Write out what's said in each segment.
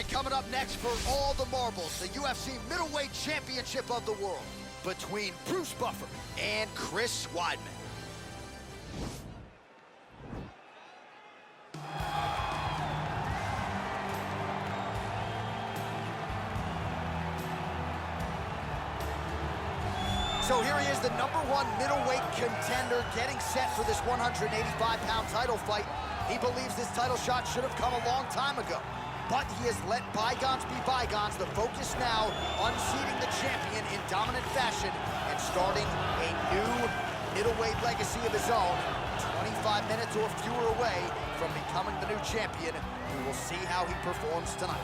fight coming up next for all the marbles, the UFC Middleweight Championship of the World between Bruce Buffer and Chris Weidman. So here he is, the #1 middleweight contender, getting set for this 185-pound title fight. He believes this title shot should have come a long time ago, but he has let bygones be bygones. The focus now, unseating the champion in dominant fashion and starting a new middleweight legacy of his own. 25 minutes or fewer away from becoming the new champion. We will see how he performs tonight.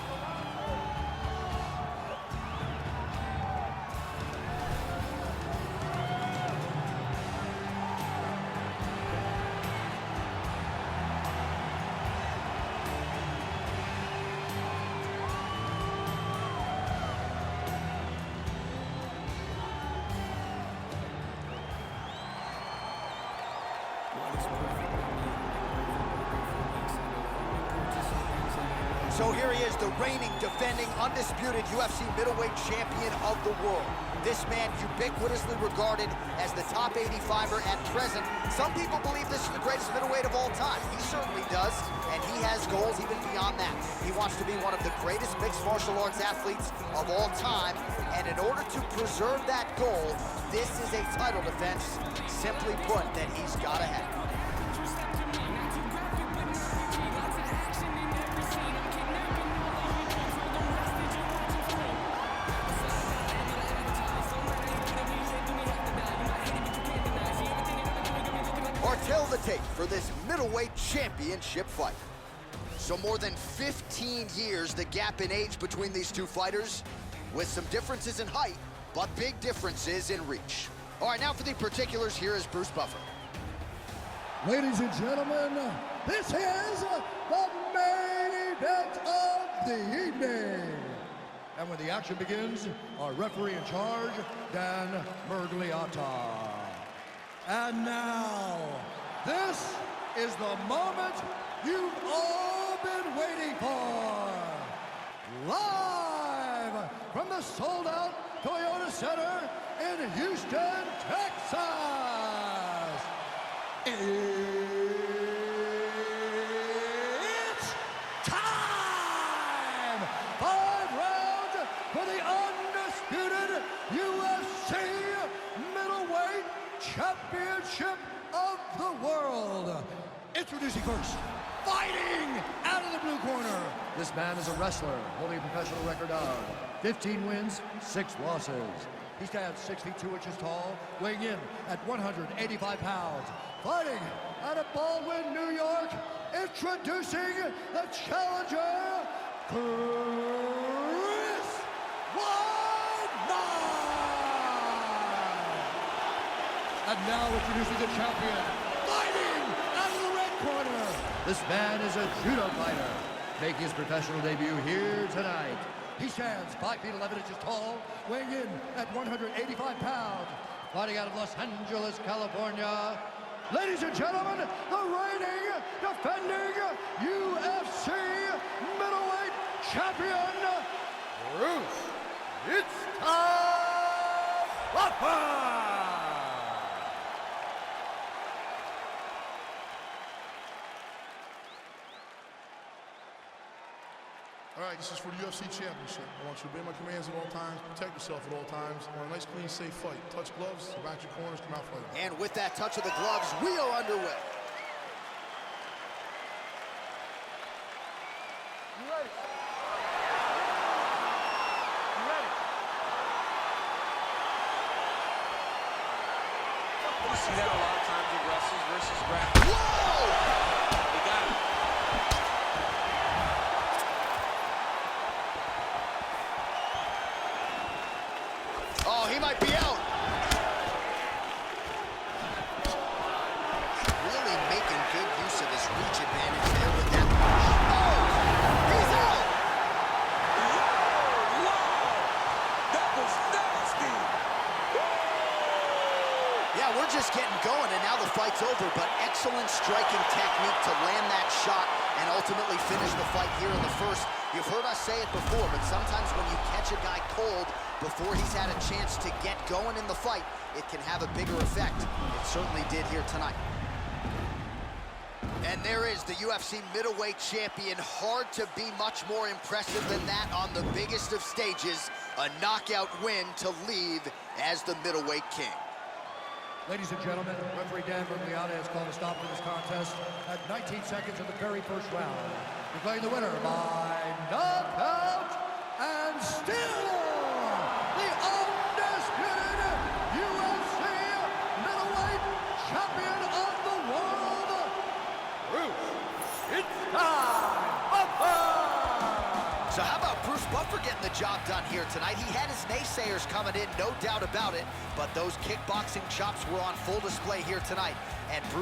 So here he is, the reigning, defending, undisputed UFC middleweight champion of the world. This man ubiquitously regarded as the top 85er at present. Some people believe this is the greatest middleweight of all time. He certainly does, and he has goals even beyond that. He wants to be one of the greatest mixed martial arts athletes of all time, and in order to preserve that goal, this is a title defense, simply put, that he's got to have. Tell the tape for this middleweight championship fight. So more than 15 years, the gap in age between these two fighters, with some differences in height, but big differences in reach. All right, now for the particulars, here is Bruce Buffer. Ladies and gentlemen, this is the main event of the evening. And when the action begins, our referee in charge, Dan Mergliata. And now, this is the moment you've all been waiting for. Live from the sold-out Toyota Center in Houston, Texas. It's time! 5 rounds for the undisputed UFC middleweight championship of the world. Introducing first, fighting out of the blue corner. This man is a wrestler holding a professional record of 15 wins, 6 losses. He stands 6 feet 2 inches tall, weighing in at 185 pounds. Fighting out of Baldwin, New York, introducing the challenger, Chris Weidman. And now introducing the champion, fighting out of the red corner. This man is a judo fighter, making his professional debut here tonight. He stands 5 feet 11 inches tall, weighing in at 185 pounds. Fighting out of Los Angeles, California. Ladies and gentlemen, the reigning, defending UFC middleweight champion, Bruce, it's time, Buffer! All right, this is for the UFC Championship. I want you to obey my commands at all times, protect yourself at all times. I want a nice, clean, safe fight. Touch gloves, back your corners, come out fighting. And with that touch of the gloves, we are underway. You ready? You ready? You see that a lot of times in wrestlers versus grapplers. Whoa! They got it. Oh, he might be out. Really making good use of his reach advantage there with that push. Oh, he's out. Wow, that was nasty. Yeah, we're just getting going, and now the fight's over, but excellent striking technique to land that shot and ultimately finish the fight here in the first. You've heard us say it before, but sometimes when you catch a guy cold before he's had a chance to get going in the fight, it can have a bigger effect. It certainly did here tonight. And there is the UFC middleweight champion. Hard to be much more impressive than that on the biggest of stages. A knockout win to leave as the middleweight king. Ladies and gentlemen, referee Dan Bergliata has called a stop to this contest at 19 seconds of the very first round. Declaring the winner by knockout and still the undisputed UFC middleweight champion of the world, Bruce, it's time! So how about Bruce Buffer getting the job done here tonight? He had his naysayers coming in, no doubt about it, but those kickboxing chops were on full display here tonight. And Bruce